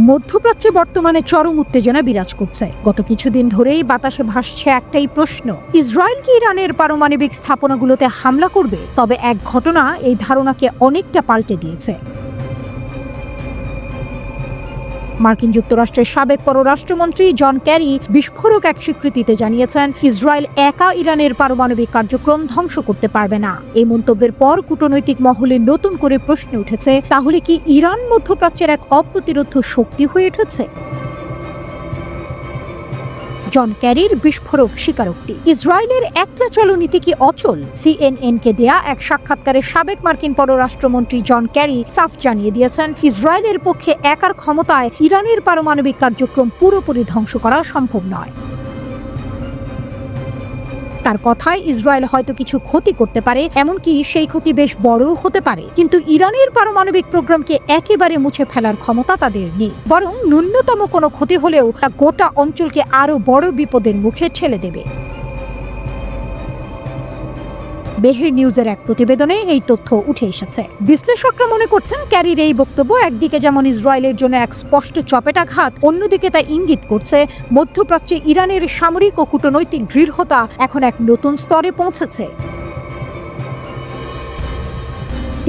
মধ্যপ্রাচ্যে বর্তমানে চরম উত্তেজনা বিরাজ করছে। গত কিছুদিন ধরেই বাতাসে ভাসছে একটাই প্রশ্ন, ইসরায়েল কি ইরানের পারমাণবিক স্থাপনাগুলোতে হামলা করবে? তবে এক ঘটনা এই ধারণাকে অনেকটা পাল্টে দিয়েছে। মার্কিন যুক্তরাষ্ট্রের সাবেক পররাষ্ট্রমন্ত্রী জন ক্যারি বিস্ফোরক এক স্বীকৃতিতে জানিয়েছেন, ইসরায়েল একা ইরানের পারমাণবিক কার্যক্রম ধ্বংস করতে পারবে না। এই মন্তব্যের পর কূটনৈতিক মহলে নতুন করে প্রশ্ন উঠেছে, তাহলে কি ইরান মধ্যপ্রাচ্যের এক অপ্রতিরোধ্য শক্তি হয়ে উঠেছে? জন ক্যারির বিস্ফোরক স্বীকারোক্তি। ইসরায়েলের একলা চলনীতি কি অচল? CNN-কে দেয়া এক সাক্ষাৎকারে সাবেক মার্কিন পররাষ্ট্রমন্ত্রী জন ক্যারি সাফ জানিয়ে দিয়েছেন, ইসরায়েলের পক্ষে একার ক্ষমতায় ইরানের পারমাণবিক কার্যক্রম পুরোপুরি ধ্বংস করা সম্ভব নয়। তার কথায়, ইসরায়েল হয়তো কিছু ক্ষতি করতে পারে, এমনকি সেই ক্ষতি বেশ বড়ও হতে পারে, কিন্তু ইরানের পারমাণবিক প্রোগ্রামকে একেবারে মুছে ফেলার ক্ষমতা তাদের নেই। বরং ন্যূনতম কোনো ক্ষতি হলেও তা গোটা অঞ্চলকে আরো বড় বিপদের মুখে ঠেলে দেবে। বেহের নিউজের এক প্রতিবেদনে এই তথ্য উঠে এসেছে। বিশ্লেষকরা মনে করছেন, ক্যারির এই বক্তব্য একদিকে যেমন ইসরায়েলের জন্য এক স্পষ্ট চপেটাঘাত, অন্যদিকে তা ইঙ্গিত করছে মধ্যপ্রাচ্যে ইরানের সামরিক ও কূটনৈতিক দৃঢ়তা এখন এক নতুন স্তরে পৌঁছেছে।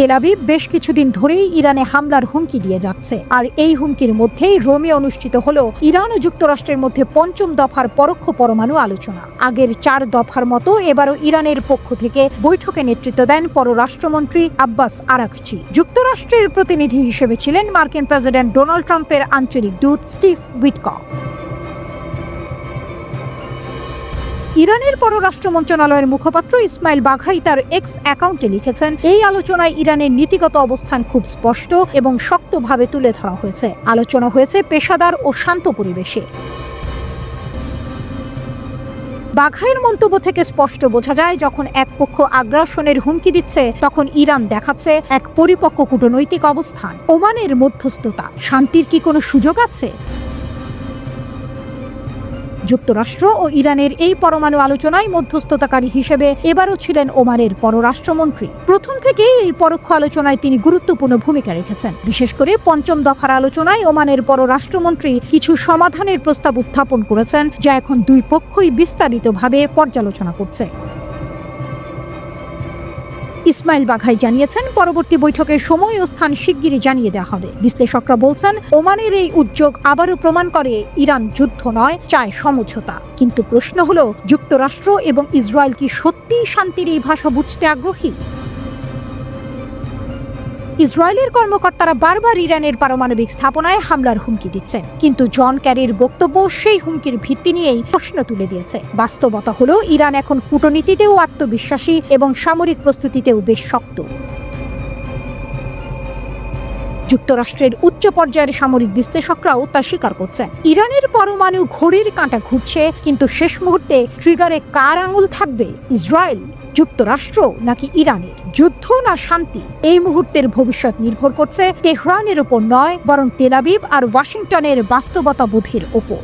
তেল আবিব বেশ কিছুদিন ধরেই ইরানে হামলার হুমকি দিয়ে যাচ্ছে, আর এই হুমকির মধ্যেই রোমে অনুষ্ঠিত হলো ইরান ও যুক্তরাষ্ট্রের মধ্যে ৫ম দফার পরোক্ষ পরমাণু আলোচনা। আগের ৪ দফার মতো এবারও ইরানের পক্ষ থেকে বৈঠকে নেতৃত্ব দেন পররাষ্ট্রমন্ত্রী আব্বাস আরাকচি। যুক্তরাষ্ট্রের প্রতিনিধি হিসেবে ছিলেন মার্কিন প্রেসিডেন্ট ডোনাল্ড ট্রাম্পের আঞ্চলিক দূত স্টিভ উইটকফ। ইরানের পররাষ্ট্র মন্ত্রণালয়ের মুখপাত্র ইসমাইল বাঘাই তার এক্স অ্যাকাউন্টে লিখেছেন, এই আলোচনায় ইরানের নীতিগত অবস্থান খুব স্পষ্ট এবং শক্তভাবে তুলে ধরা হয়েছে। আলোচনা হয়েছে পেশাদার ও শান্ত পরিবেশে। বাঘাইয়ের মন্তব্য থেকে স্পষ্ট বোঝা যায়, যখন এক পক্ষ আগ্রাসনের হুমকি দিচ্ছে, তখন ইরান দেখাচ্ছে এক পরিপক্ক কূটনৈতিক অবস্থান। ওমানের মধ্যস্থতা, শান্তির কি কোনো সুযোগ আছে? যুক্তরাষ্ট্র ও ইরানের এই পরমাণু আলোচনায় মধ্যস্থতাকারী হিসেবে এবারও ছিলেন ওমানের পররাষ্ট্রমন্ত্রী। প্রথম থেকেই এই পরোক্ষ আলোচনায় তিনি গুরুত্বপূর্ণ ভূমিকা রেখেছেন। বিশেষ করে ৫ম দফার আলোচনায় ওমানের পররাষ্ট্রমন্ত্রী কিছু সমাধানের প্রস্তাব উত্থাপন করেছেন, যা এখন দুই পক্ষই বিস্তারিতভাবে পর্যালোচনা করছে। ইসমাইল বাঘাই জানিয়েছেন, পরবর্তী বৈঠকের সময় ও স্থান শিগগিরই জানিয়ে দেওয়া হবে। বিশ্লেষকরা বলছেন, ওমানের এই উদ্যোগ আবারও প্রমাণ করে ইরান যুদ্ধ নয়, চায় সমঝোতা। কিন্তু প্রশ্ন হলো, যুক্তরাষ্ট্র এবং ইসরায়েল কি সত্যিই শান্তির এই ভাষা বুঝতে আগ্রহী? ইসরায়েলের কর্মকর্তারা বারবার ইরানের পারমাণবিক স্থাপনায় হামলার হুমকি দিচ্ছেন, কিন্তু জন ক্যারির বক্তব্য সেই হুমকির ভিত্তি নিয়েই প্রশ্ন তুলে দিয়েছে। বাস্তবতা হলো, ইরান এখন কূটনীতিতেও আত্মবিশ্বাসী এবং সামরিক প্রস্তুতিতেও বেশ শক্ত। যুক্তরাষ্ট্রের উচ্চ পর্যায়ের সামরিক বিশ্লেষকরাও তা স্বীকার করছেন। ইরানের পরমাণু ঘড়ির কাঁটা ঘুরছে, কিন্তু শেষ মুহূর্তে ট্রিগারে কার আঙুল থাকবে? ইসরায়েল, যুক্তরাষ্ট্র নাকি ইরানের? যুদ্ধ না শান্তি? এই মুহূর্তের ভবিষ্যৎ নির্ভর করছে তেহরানের ওপর নয়, বরং তেল আবিব আর ওয়াশিংটনের বাস্তবতাবোধের ওপর।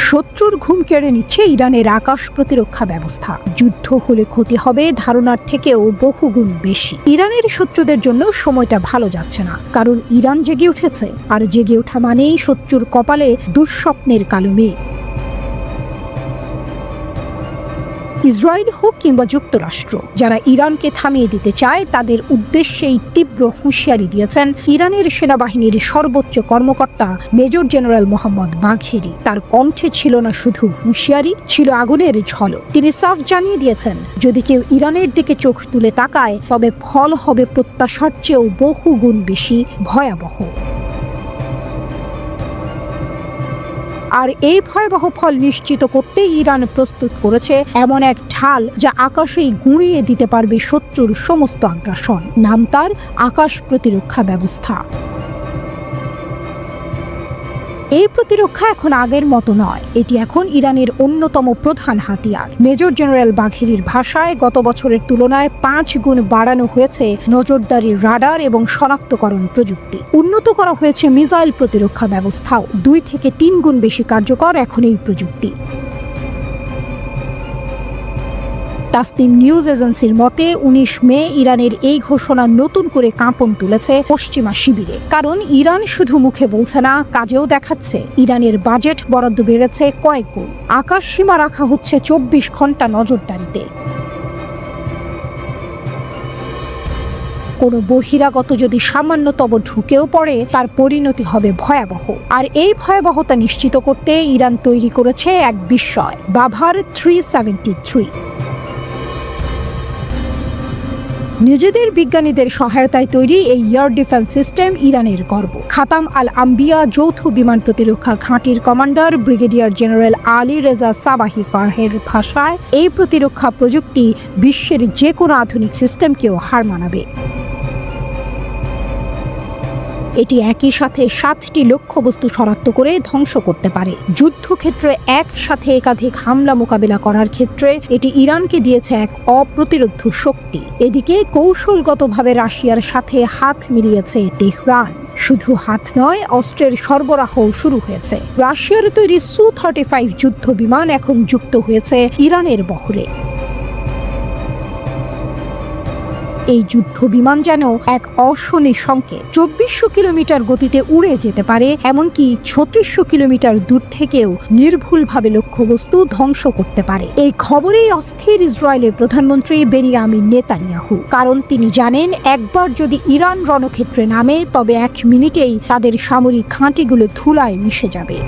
শত্রুর ঘুম কেড়ে নিচ্ছে ইরানের আকাশ প্রতিরক্ষা ব্যবস্থা। যুদ্ধ হলে ক্ষতি হবে ধারণার থেকেও বহুগুণ বেশি। ইরানের শত্রুদের জন্য সময়টা ভালো যাচ্ছে না, কারণ ইরান জেগে উঠেছে, আর জেগে ওঠা মানেই শত্রুর কপালে দুঃস্বপ্নের কালো মেঘ। ইসরায়েল হোক কিংবা যুক্তরাষ্ট্র, যারা ইরানকে থামিয়ে দিতে চায়, তাদের উদ্দেশ্যেই তীব্র হুঁশিয়ারি দিয়েছেন ইরানের সেনাবাহিনীর সর্বোচ্চ কর্মকর্তা মেজর জেনারেল মোহাম্মদ বাঘেরি। তার কণ্ঠে ছিল না শুধু হুঁশিয়ারি, ছিল আগুনের ঝলক। তিনি সাফ জানিয়ে দিয়েছেন, যদি কেউ ইরানের দিকে চোখ তুলে তাকায়, তবে ফল হবে প্রত্যাশার চেয়েও বহুগুণ বেশি ভয়াবহ। আর এই ভয়াবহ ফল নিশ্চিত করতে ইরান প্রস্তুত করেছে এমন এক ঢাল, যা আকাশেই গুঁড়িয়ে দিতে পারবে শত্রুর সমস্ত আগ্রাসন। নাম তার আকাশ প্রতিরক্ষা ব্যবস্থা। এই প্রতিরক্ষা এখন আগের মতো নয়, এটি এখন ইরানের অন্যতম প্রধান হাতিয়ার। মেজর জেনারেল বাঘেরির ভাষায়, গত বছরের তুলনায় ৫ গুণ বাড়ানো হয়েছে নজরদারি রাডার এবং শনাক্তকরণ প্রযুক্তি। উন্নত করা হয়েছে মিসাইল প্রতিরক্ষা ব্যবস্থাও। ২ থেকে ৩ গুণ বেশি কার্যকর এখন এই প্রযুক্তি। তাসনিম নিউজ এজেন্সির মতে ১৯ মে ইরানের এই ঘোষণা নতুন করে কাঁপন তুলেছে পশ্চিমা শিবিরে। কারণ ইরান শুধু মুখে বলছে না, কাজেও দেখাচ্ছে। ইরানের বাজেট বরাদ্দ বেড়েছে কয়েক গুণ। আকাশ সীমা রাখা হচ্ছে ২৪ ঘন্টা নজরদারিতে। কোনো বহিরাগত যদি সামান্যতম ঢুকেও পড়ে, তার পরিণতি হবে ভয়াবহ। আর এই ভয়াবহতা নিশ্চিত করতে ইরান তৈরি করেছে এক বিস্ময়, বাভার 373। নিজেদের বিজ্ঞানীদের সহায়তায় তৈরি এই এয়ার ডিফেন্স সিস্টেম ইরানের গর্ব। খাতাম আল আম্বিয়া যৌথ বিমান প্রতিরক্ষা ঘাঁটির commander brigadier general Ali Reza Sabahi ফারহের ভাষায়, এই প্রতিরক্ষা প্রযুক্তি বিশ্বের যে কোনো আধুনিক সিস্টেমকেও হার মানাবে। এটি একই সাথে 7টি লক্ষ্যবস্তু শনাক্ত করে ধ্বংস করতে পারে। যুদ্ধক্ষেত্রে একসাথে একাধিক হামলা মোকাবিলা করার ক্ষেত্রে এটি ইরানকে দিয়েছে এক অপ্রতিরোধ্য শক্তি। এদিকে কৌশলগতভাবে রাশিয়ার সাথে হাত মিলিয়েছে তেহরান। শুধু হাত নয়, অস্ত্রের সরবরাহও শুরু হয়েছে। রাশিয়ার তৈরি Su-35 যুদ্ধ বিমান এখন যুক্ত হয়েছে ইরানের বহরে। এই যুদ্ধ বিমান যেন এক অশনি সংকেত। ২৪০০ কিলোমিটার গতিতে উড়ে যেতে পারে, এমনকি ৩৬০০ কিলোমিটার দূর থেকেও নির্ভুলভাবে লক্ষ্যবস্তু ধ্বংস করতে পারে। এই খবরেই অস্থির ইসরায়েলের প্রধানমন্ত্রী বেনিয়ামিন নেতানিয়াহু। কারণ তিনি জানেন, একবার যদি ইরান রণক্ষেত্রে নামে, তবে ১ মিনিটেই তাদের সামরিক ঘাঁটিগুলো ধুলায় মিশে যাবে।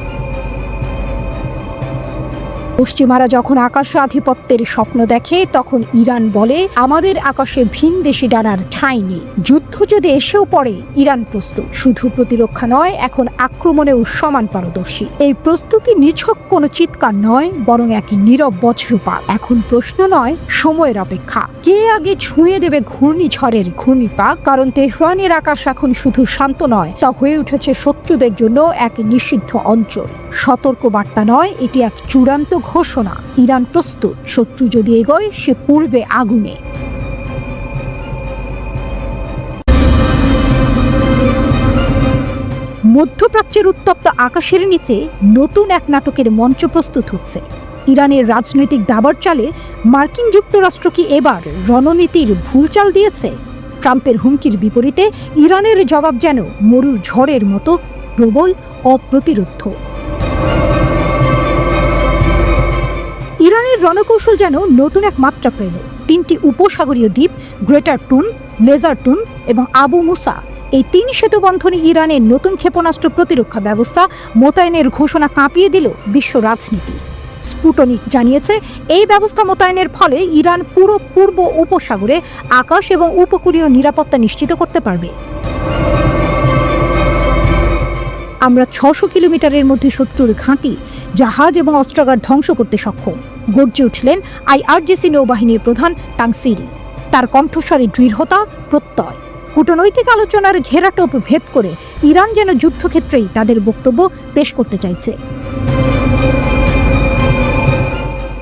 পশ্চিমারা যখন আকাশে আধিপত্যের স্বপ্ন দেখে, তখন ইরান বলে, আমাদের আকাশে ভিনদেশি ডানার ঠাঁই নেই। যুদ্ধ যদি এসেও পড়ে, ইরান প্রস্তুত। শুধু প্রতিরক্ষা নয়, এখন আক্রমণেও সমান পারদর্শী। এই প্রস্তুতি নিছক কোনো চিৎকার নয়, বরং এক নীরব বজ্রপাত। এখন প্রশ্ন নয়, সময়ের অপেক্ষা। কে আগে ছুঁয়ে দেবে ঘূর্ণিঝড়ের ঘূর্ণিপাক? কারণ তেহরানের আকাশ এখন শুধু শান্ত নয়, তা হয়ে উঠেছে শত্রুদের জন্য এক নিষিদ্ধ অঞ্চল। সতর্ক বার্তা নয়, এটি এক চূড়ান্ত ঘোষণা। ইরান প্রস্তুত। শত্রু যদি এগোয়, সে পূর্বে আগুনে। মধ্যপ্রাচ্যের উত্তপ্ত আকাশের নিচে নতুন এক নাটকের মঞ্চ প্রস্তুত হচ্ছে। ইরানের রাজনৈতিক দাবার চালে মার্কিন যুক্তরাষ্ট্র কি এবার রণনীতির ভুল চাল দিয়েছে? ট্রাম্পের হুমকির বিপরীতে ইরানের জবাব যেন মরুর ঝড়ের মতো প্রবল, অপ্রতিরোধ্য। ইরানের রণকৌশল যেন নতুন এক মাত্রা পেল। 3টি উপসাগরীয় দ্বীপ, গ্রেটার টুন, লেজার টুন এবং আবু মুসা, এই 3 সেতু বন্ধনে ইরানের নতুন ক্ষেপণাস্ত্র প্রতিরক্ষা ব্যবস্থা মোতায়েনের ঘোষণা কাঁপিয়ে দিল বিশ্ব রাজনীতি। স্পুটনিক জানিয়েছে, এই ব্যবস্থা মোতায়েনের ফলে ইরান পুরো পূর্ব উপসাগরে আকাশ এবং উপকূলীয় নিরাপত্তা নিশ্চিত করতে পারবে। আমরা ৬০০ কিলোমিটারের মধ্যে শত্রুর ঘাঁটি, জাহাজ এবং অস্ত্রাগার ধ্বংস করতে সক্ষম, গর্জে উঠলেন IRGC নৌবাহিনীর প্রধান তাংসিরি। তার কণ্ঠস্বরে দৃঢ়তা, প্রত্যয়। কূটনৈতিক আলোচনার ঘেরাটোপ ভেদ করে ইরান যেন যুদ্ধক্ষেত্রেই তাদের বক্তব্য পেশ করতে চাইছে।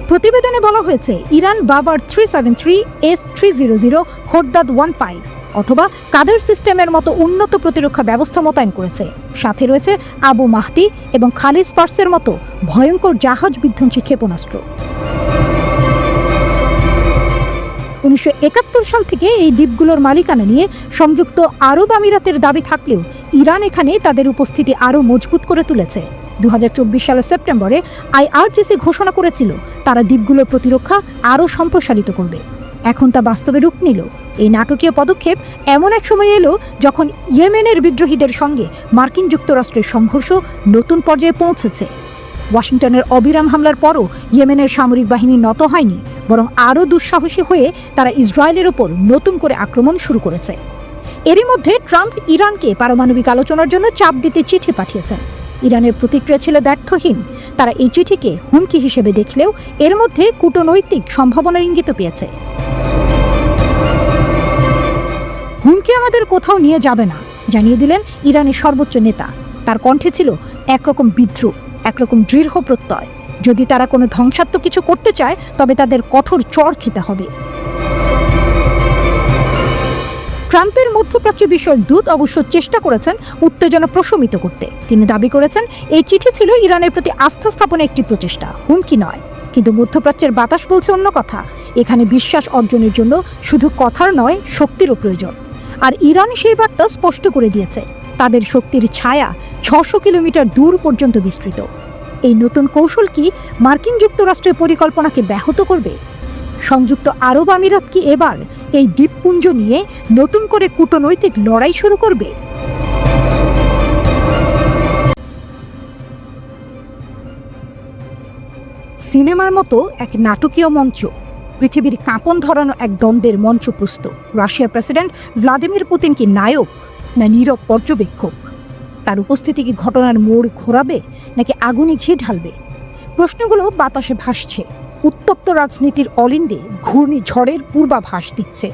প্রতিবেদনে বলা হয়েছে, ইরান বাবার 373, S-300, খোরদাদ 15 অথবা কাদের সিস্টেমের মতো উন্নত প্রতিরক্ষা ব্যবস্থা মোতায়েন করেছে। সাথে রয়েছে আবু মাহদি এবং খালিজ ফার্সের মতো ভয়ঙ্কর জাহাজ বিধ্বংসী ক্ষেপণাস্ত্র। 1971 সাল থেকে এই দ্বীপগুলোর মালিকানা নিয়ে সংযুক্ত আরব আমিরাতের দাবি থাকলেও ইরান এখানে তাদের উপস্থিতি আরও মজবুত করে তুলেছে। 2024 সালের সেপ্টেম্বরে IRGC ঘোষণা করেছিল, তারা দ্বীপগুলোর প্রতিরক্ষা আরও সম্প্রসারিত করবে। এখন তা বাস্তবে রূপ নিল। এই নাটকীয় পদক্ষেপ এমন এক সময় এলো যখন ইয়েমেনের বিদ্রোহীদের সঙ্গে মার্কিন যুক্তরাষ্ট্রের সংঘর্ষ নতুন পর্যায়ে পৌঁছেছে। ওয়াশিংটনের অবিরাম হামলার পরও ইয়েমেনের সামরিক বাহিনী নত হয়নি, বরং আরও দুঃসাহসী হয়ে তারা ইসরায়েলের ওপর নতুন করে আক্রমণ শুরু করেছে। এরই মধ্যে ট্রাম্প ইরানকে পারমাণবিক আলোচনার জন্য চাপ দিতে চিঠি পাঠিয়েছেন। ইরানের প্রতিক্রিয়া ছিল দ্ব্যর্থহীন। তারা এই চিঠিকে হুমকি হিসেবে দেখলেও এর মধ্যে কূটনৈতিক সম্ভাবনার ইঙ্গিত পেয়েছে। হুমকি আমাদের কোথাও নিয়ে যাবে না, জানিয়ে দিলেন ইরানের সর্বোচ্চ নেতা। তার কণ্ঠে ছিল একরকম বিদ্রুপ, একরকম দৃঢ় প্রত্যয়। যদি তারা কোনো ধ্বংসাত্মক কিছু করতে চায়, তবে তাদের কঠোর চড় খেতে হবে। ট্রাম্পের মধ্যপ্রাচ্য বিষয়ক দূত অবশ্য চেষ্টা করেছেন উত্তেজনা প্রশমিত করতে। তিনি দাবি করেছেন, এই চিঠি ছিল ইরানের প্রতি আস্থা স্থাপনের একটি প্রচেষ্টা, হুমকি নয়। কিন্তু মধ্যপ্রাচ্যের বাতাস বলছে অন্য কথা। এখানে বিশ্বাস অর্জনের জন্য শুধু কথার নয়, শক্তিরও প্রয়োজন। আর ইরান সেই বার্তা স্পষ্ট করে দিয়েছে, তাদের শক্তির ছায়া 600 কিলোমিটার দূর পর্যন্ত বিস্তৃত। এই নতুন কৌশল কি মার্কিন যুক্তরাষ্ট্রের পরিকল্পনাকে ব্যাহত করবে? সংযুক্ত আরব আমিরাত কি এবার এই দ্বীপপুঞ্জ নিয়ে নতুন করে কূটনৈতিক লড়াই শুরু করবে? সিনেমার মতো এক নাটকীয় মঞ্চ, পৃথিবীর কাঁপন ধরানো এক দ্বন্দ্বের মঞ্চ প্রস্তুত। রাশিয়ার প্রেসিডেন্ট ভ্লাদিমির পুতিন কি নায়ক না নীরব পর্যবেক্ষক? তার উপস্থিতি কি ঘটনার মোড় ঘোরাবে নাকি আগুনে ঘি ঢালবে? প্রশ্নগুলো বাতাসে ভাসছে, উত্তপ্ত রাজনীতির অলিন্দে ঘূর্ণিঝড়ের পূর্বাভাস দিচ্ছে।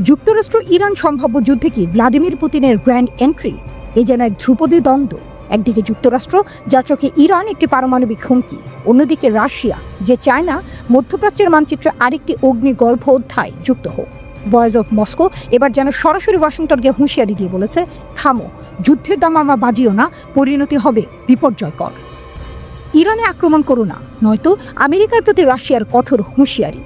যুক্তরাষ্ট্র ইরান সম্ভাব্য যুদ্ধে কি ভ্লাদিমির পুতিনের গ্র্যান্ড এন্ট্রি? এ যেন এক ধ্রুপদী দ্বন্দ্ব। একদিকে যুক্তরাষ্ট্র, যার চোখে ইরান একটি পারমাণবিক হুমকি, অন্যদিকে রাশিয়া, যে চায় না মধ্যপ্রাচ্যের মানচিত্রে আরেকটি অগ্নিগর্ভ অধ্যায় যুক্ত হোক। ভয়েস অফ মস্কো এবার যেন সরাসরি ওয়াশিংটনকে হুঁশিয়ারি দিয়ে বলেছে, থামো, যুদ্ধের দামামা বাজিও না, পরিণতি হবে বিপর্যয়কর। ইরানে আক্রমণ করো না, নয়তো আমেরিকার প্রতি রাশিয়ার কঠোর হুঁশিয়ারি।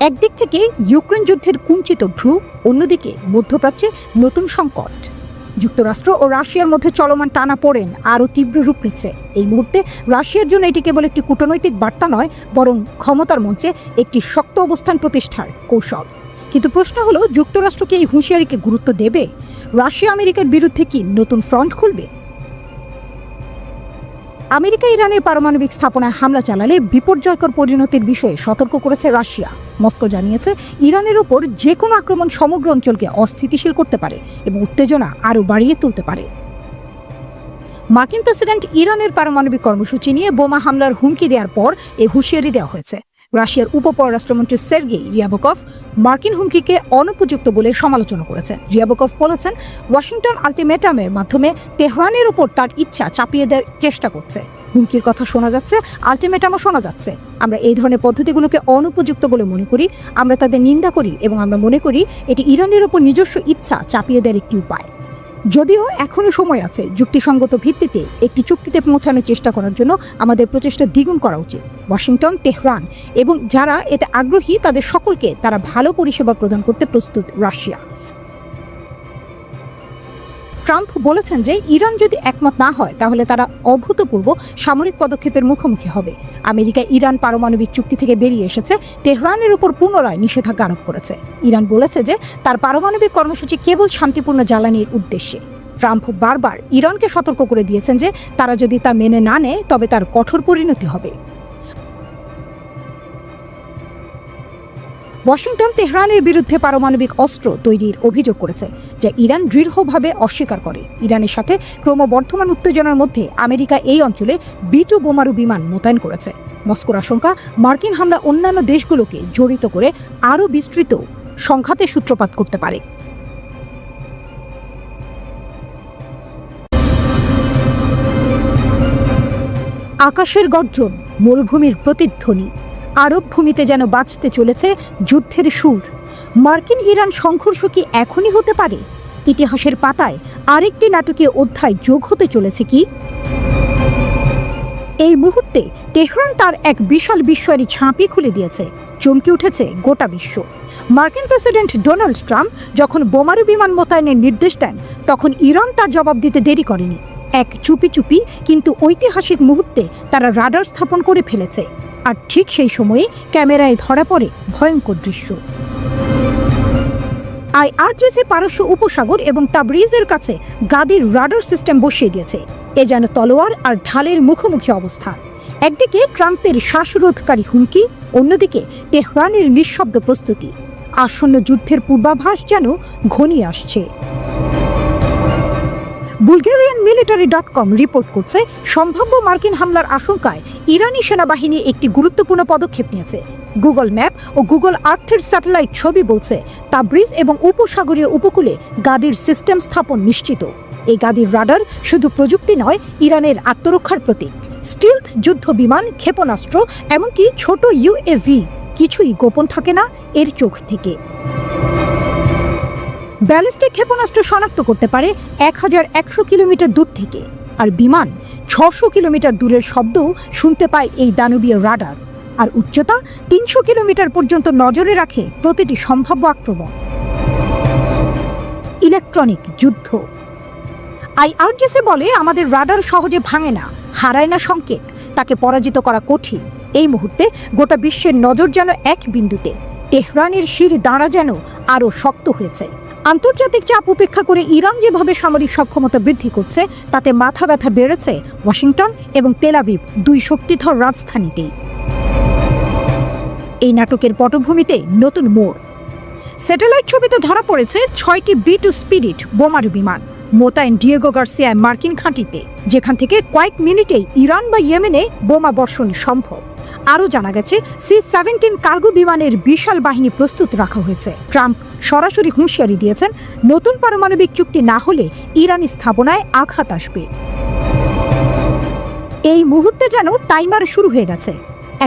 একদিক থেকে ইউক্রেন যুদ্ধের কুঞ্চিত ভ্রু, অন্যদিকে মধ্যপ্রাচ্যে নতুন সংকট। যুক্তরাষ্ট্র ও রাশিয়ার মধ্যে চলমান টানাপোড়েন আরও তীব্র রূপ নিচ্ছে। এই মুহূর্তে রাশিয়ার জন্য এটি কেবল একটি কূটনৈতিক বার্তা নয়, বরং ক্ষমতার মঞ্চে একটি শক্ত অবস্থান প্রতিষ্ঠার কৌশল। কিন্তু প্রশ্ন হলো, যুক্তরাষ্ট্রকে এই হুঁশিয়ারিকে গুরুত্ব দেবে? রাশিয়া আমেরিকার বিরুদ্ধে কি নতুন ফ্রন্ট খুলবে? আমেরিকা ইরানের পারমাণবিক স্থাপনায় হামলা চালালে বিপর্যয়কর পরিণতির বিষয়ে সতর্ক করেছে রাশিয়া। মস্কো জানিয়েছে, ইরানের ওপর যে কোনো আক্রমণ সমগ্র অঞ্চলকে অস্থিতিশীল করতে পারে এবং উত্তেজনা আরও বাড়িয়ে তুলতে পারে। মার্কিন প্রেসিডেন্ট ইরানের পারমাণবিক কর্মসূচি নিয়ে বোমা হামলার হুমকি দেওয়ার পর এই হুঁশিয়ারি দেওয়া হয়েছে। রাশিয়ার উপপররাষ্ট্রমন্ত্রী সের্গেই রিয়াবকভ মার্কিন হুমকিকে অনুপযুক্ত বলে সমালোচনা করেছেন। রিয়াবকভ বলেছেন, ওয়াশিংটন আলটিমেটামের মাধ্যমে তেহরানের উপর তার ইচ্ছা চাপিয়ে দেওয়ার চেষ্টা করছে। হুমকির কথা শোনা যাচ্ছে, আলটিমেটামও শোনা যাচ্ছে। আমরা এই ধরনের পদ্ধতিগুলোকে অনুপযুক্ত বলে মনে করি, আমরা তাদের নিন্দা করি এবং আমরা মনে করি এটি ইরানের উপর নিজস্ব ইচ্ছা চাপিয়ে দেওয়ার একটি উপায়। যদিও এখনও সময় আছে, যুক্তিসঙ্গত ভিত্তিতে একটি চুক্তিতে পৌঁছানোর চেষ্টা করার জন্য আমাদের প্রচেষ্টা দ্বিগুণ করা উচিত। ওয়াশিংটন, তেহরান এবং যারা এতে আগ্রহী তাদের সকলকে তারা ভালো পরিষেবা প্রদান করতে প্রস্তুত রাশিয়া। ট্রাম্প বলেছেন যে ইরান যদি একমত না হয় তাহলে তারা অভূতপূর্ব সামরিক পদক্ষেপের মুখোমুখি হবে। আমেরিকা ইরান পারমাণবিক চুক্তি থেকে বেরিয়ে এসেছে, তেহরানের উপর পুনরায় নিষেধাজ্ঞা আরোপ করেছে। ইরান বলেছে যে তার পারমাণবিক কর্মসূচি কেবল শান্তিপূর্ণ জ্বালানির উদ্দেশ্যে। ট্রাম্প বারবার ইরানকে সতর্ক করে দিয়েছেন যে তারা যদি তা মেনে না নেয় তবে তার কঠোর পরিণতি হবে। ওয়াশিংটন তেহরানের বিরুদ্ধে পারমাণবিক অস্ত্র তৈরির অভিযোগ করেছে, যা ইরান দৃঢ়ভাবে অস্বীকার করে। ইরানের সাথে ক্রমবর্ধমান উত্তেজনার মধ্যে আমেরিকা এই অঞ্চলে B-2 বোমারু বিমান মোতায়েন করেছে। মস্কোর আশঙ্কা, মার্কিন হামলা অন্যান্য দেশগুলোকে জড়িত করে আরও বিস্তৃত সংঘাতের সূত্রপাত করতে পারে। আকাশের গর্জন, মরুভূমির প্রতিধ্বনি, আরব ভূমিতে যেন বাজতে চলেছে যুদ্ধের সুর। মার্কিন ইরান সংঘর্ষ কি এখনই হতে পারে? ইতিহাসের পাতায় আরেকটি নাটকীয় অধ্যায় যোগ হতে চলেছে কি? এই মুহূর্তে তেহরান তার এক বিশাল বিস্ময়ের ছাঁপি খুলে দিয়েছে। চমকে উঠেছে গোটা বিশ্ব। মার্কিন প্রেসিডেন্ট ডোনাল্ড ট্রাম্প যখন বোমারু বিমান মোতায়েনের নির্দেশ দেন, তখন ইরান তার জবাব দিতে দেরি করেনি। এক চুপি চুপি কিন্তু ঐতিহাসিক মুহূর্তে তারা রাডার স্থাপন করে ফেলেছে। আর ঠিক সেই সময়ে ক্যামেরায় ধরা পড়ে ভয়ঙ্কর দৃশ্য। IRGC পারস্য উপসাগর এবং তাবরিজের কাছে গাদির রাডার সিস্টেম বসিয়ে দিয়েছে। এ যেন তলোয়ার আর ঢালের মুখোমুখি অবস্থা। একদিকে ট্রাম্পের শ্বাসরোধকারী হুমকি, অন্যদিকে তেহরানের নিঃশব্দ প্রস্তুতি। আসন্ন যুদ্ধের পূর্বাভাস যেন ঘনিয়ে আসছে। Bulgarianmilitary.com রিপোর্ট করছে, সম্ভাব্য মার্কিন হামলার আশঙ্কায় ইরানি সেনাবাহিনী একটি গুরুত্বপূর্ণ পদক্ষেপ নিয়েছে। গুগল ম্যাপ ও গুগল আর্থের স্যাটেলাইট ছবি বলছে তাবরিজ এবং উপসাগরীয় উপকূলে গাদির সিস্টেম স্থাপন নিশ্চিত। এই গাদির রাডার শুধু প্রযুক্তি নয়, ইরানের আত্মরক্ষার প্রতীক। স্টিলথ যুদ্ধ বিমান, ক্ষেপণাস্ত্র, এমনকি ছোট UAV, কিছুই গোপন থাকে না এর চোখ থেকে। ব্যালিস্টিক ক্ষেপণাস্ত্র শনাক্ত করতে পারে 1100 কিলোমিটার দূর থেকে, আর বিমান 600 কিলোমিটার দূরের শব্দ শুনতে পায় এই দানবীয় রাডার, আর উচ্চতা 300 কিলোমিটার পর্যন্ত নজরে রাখে প্রতিটি সম্ভাব্য আক্রমণ। ইলেকট্রনিক যুদ্ধ। IRGC বলে, আমাদের রাডার সহজে ভাঙে না, হারায় না সংকেত, তাকে পরাজিত করা কঠিন। এই মুহূর্তে গোটা বিশ্বের নজর যেন এক বিন্দুতে। তেহরানের শির দাঁড়া যেন আরও শক্ত হয়েছে। আন্তর্জাতিক চাপ উপেক্ষা করে ইরান যেভাবে সামরিক সক্ষমতা বৃদ্ধি করছে, তাতে মাথা ব্যথা বেড়েছে ওয়াশিংটন এবং তেল আবিব, দুই শক্তিধর রাজধানীতেই। এই নাটকের পটভূমিতে নতুন মোড়। স্যাটেলাইট ছবিতে ধরা পড়েছে 6টি B-2 স্পিরিট বোমারু বিমান মোতায়েন ডিয়েগো গার্সিয়ায় মার্কিন ঘাঁটিতে, যেখান থেকে কয়েক মিনিটেই ইরান বা ইয়েমেনে বোমা বর্ষণ সম্ভব। আরও জানা গেছে, C-17 কার্গো বিমানের বিশাল বাহিনী প্রস্তুত রাখা হয়েছে। ট্রাম্প সরাসরি হুঁশিয়ারি দিয়েছেন, নতুন পারমাণবিক চুক্তি না হলে ইরানি স্থাপনায় আঘাত আসবে। এই মুহূর্তে যেন টাইমার শুরু হয়ে গেছে।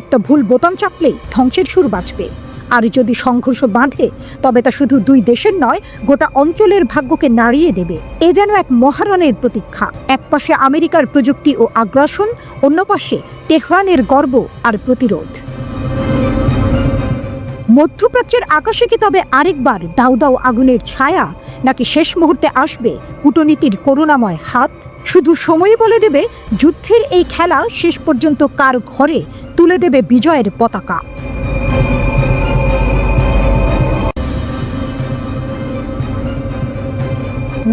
একটা ভুল বোতাম চাপলেই ধ্বংসের সুর বাজবে। আর যদি সংঘর্ষ বাঁধে, তবে তা শুধু দুই দেশের নয়, গোটা অঞ্চলের ভাগ্যকে নাড়িয়ে দেবে। এ যেন এক মহারণের প্রতীক্ষা। এক পাশে আমেরিকার প্রযুক্তি ও আগ্রাসন, অন্য পাশে তেহরানের গর্ব আর প্রতিরোধ। মধ্যপ্রাচ্যের আকাশে কি তবে আরেকবার দাউ দাউ আগুনের ছায়া, নাকি শেষ মুহূর্তে আসবে কূটনীতির করুণাময় হাত? শুধু সময় বলে দেবে যুদ্ধের এই খেলা শেষ পর্যন্ত কার ঘরে তুলে দেবে বিজয়ের পতাকা।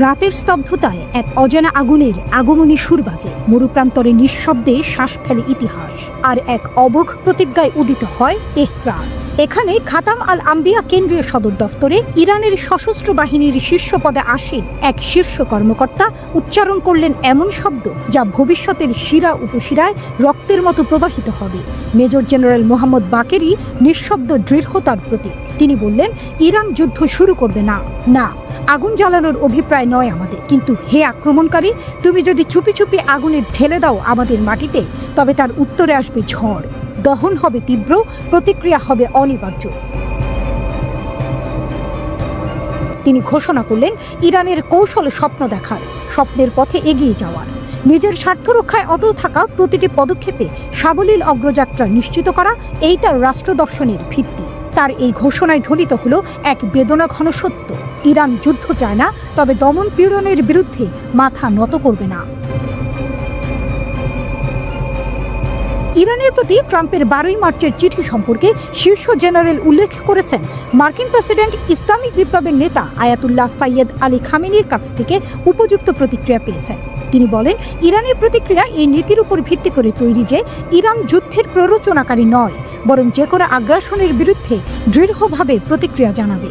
রাতের স্তব্ধতায় এক অজানা আগুনের আগমনী সুর বাজে। মরুপ্রান্তরে নিঃশব্দে শ্বাস ফেলে ইতিহাস, আর এক অবোধ প্রতিজ্ঞায় উদিত হয় তেহরান। এখানে খাতাম আল আম্বিয়া কেন্দ্রীয় সদর দফতরে ইরানের সশস্ত্র বাহিনীর শীর্ষ পদে আসীন এক শীর্ষ কর্মকর্তা উচ্চারণ করলেন এমন শব্দ যা ভবিষ্যতের শিরা উপশিরায় রক্তের মতো প্রবাহিত হবে। মেজর জেনারেল মোহাম্মদ বাকেরি নিঃশব্দ দৃঢ়তার প্রতীক। তিনি বললেন, ইরান যুদ্ধ শুরু করবে না, না, আগুন জ্বালানোর অভিপ্রায় নয় আমাদের। কিন্তু হে আক্রমণকারী, তুমি যদি চুপি চুপি আগুনের ঢেলে দাও আমাদের মাটিতে, তবে তার উত্তরে আসবে ঝড়, দহন হবে তীব্র, প্রতিক্রিয়া হবে অনিবার্য। তিনি ঘোষণা করলেন, ইরানের কৌশল স্বপ্ন দেখার, স্বপ্নের পথে এগিয়ে যাওয়ার, নিজের স্বার্থ রক্ষায় অটল থাকা, প্রতিটি পদক্ষেপে সাবলীল অগ্রযাত্রা নিশ্চিত করা, এই তার রাষ্ট্রদর্শনের ভিত্তি। তার এই ঘোষণায় ধ্বনিত হলো এক বেদনাঘন সত্য, ইরান যুদ্ধ চায় না, তবে দমন পীড়নের বিরুদ্ধে মাথা নত করবে না। ইরানের প্রতি ট্রাম্পের 12ই মার্চের চিঠি সম্পর্কে শীর্ষ জেনারেল উল্লেখ করেছেন, মার্কিন প্রেসিডেন্ট ইসলামিক বিপ্লবের নেতা আয়াতুল্লাহ সাইয়েদ আলী খামেনির কাছ থেকে উপযুক্ত প্রতিক্রিয়া পেয়েছেন। তিনি বলেন, ইরানের প্রতিক্রিয়া এই নীতির উপর ভিত্তি করে তৈরি যে ইরান যুদ্ধের প্ররোচনাকারী নয়, বরং যে কোনো আগ্রাসনের বিরুদ্ধে দৃঢ়ভাবে প্রতিক্রিয়া জানাবে।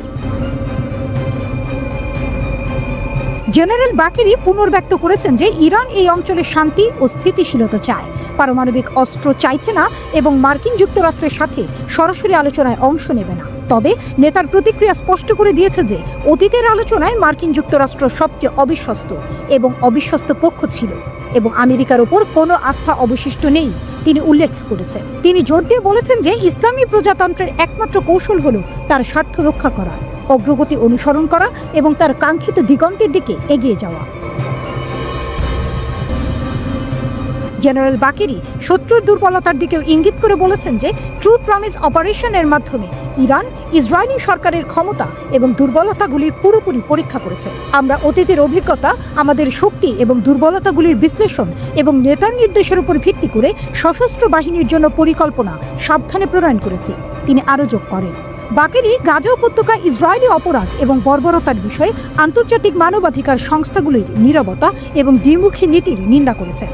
জেনারেল বাকেরি পুনর্ব্যক্ত করেছেন যে ইরান এই অঞ্চলে শান্তি ও স্থিতিশীলতা চায়, পারমাণবিক অস্ত্র চাইছে না এবং মার্কিন যুক্তরাষ্ট্রের সাথে সরাসরি আলোচনায় অংশ নেবে না। তবে নেতার প্রতিক্রিয়া স্পষ্ট করে দিয়েছে যে অতীতের আলোচনায় মার্কিন যুক্তরাষ্ট্র সবচেয়ে অবিশ্বস্ত এবং অবিশ্বস্ত পক্ষ ছিল এবং আমেরিকার ওপর কোনো আস্থা অবশিষ্ট নেই, তিনি উল্লেখ করেছেন। তিনি জোর দিয়ে বলেছেন যে ইসলামী প্রজাতন্ত্রের একমাত্র কৌশল হলো তার স্বার্থ রক্ষা করা, অগ্রগতি অনুসরণ করা এবং তার কাঙ্ক্ষিত দিগন্তের দিকে এগিয়ে যাওয়া। জেনারেল বাকেরি শত্রুর দুর্বলতার দিকেও ইঙ্গিত করে বলেছেন যে ট্রু প্রমিস অপারেশনের মাধ্যমে ইরান ইসরায়েলি সরকারের ক্ষমতা এবং দুর্বলতাগুলির পুরোপুরি পরীক্ষা করেছে। আমরা অতীতের অভিজ্ঞতা, আমাদের শক্তি এবং দুর্বলতাগুলির বিশ্লেষণ এবং নেতার নির্দেশের উপর ভিত্তি করে সশস্ত্র বাহিনীর জন্য পরিকল্পনা সাবধানে প্রণয়ন করেছি। তিনি আরও যোগ করেন, বাকেরি গাজা উপত্যকা ইসরায়েলি অপরাধ এবং বর্বরতার বিষয়ে আন্তর্জাতিক মানবাধিকার সংস্থাগুলির নীরবতা এবং দ্বিমুখী নীতির নিন্দা করেছেন।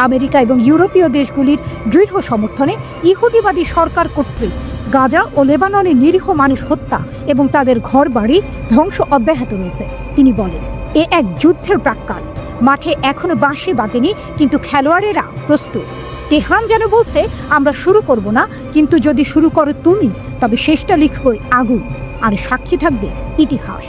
আমেরিকা এবং ইউরোপীয় দেশগুলির দৃঢ় সমর্থনে ইহুদিবাদী সরকার কর্তৃক গাজা ও লেবাননে নিরীহ মানুষ হত্যা এবং তাদের ঘরবাড়ি ধ্বংস অব্যাহত রয়েছে। তিনি বলেন, এ এক যুদ্ধের প্রাক্কাল, মাঠে এখনো বাঁশি বাজেনি, কিন্তু খেলোয়াড়েরা প্রস্তুত। তেহরান যেন বলছে, আমরা শুরু করব না, কিন্তু যদি শুরু করো তুমি, তবে শেষটা লিখবই আগুন, আর সাক্ষী থাকবে ইতিহাস।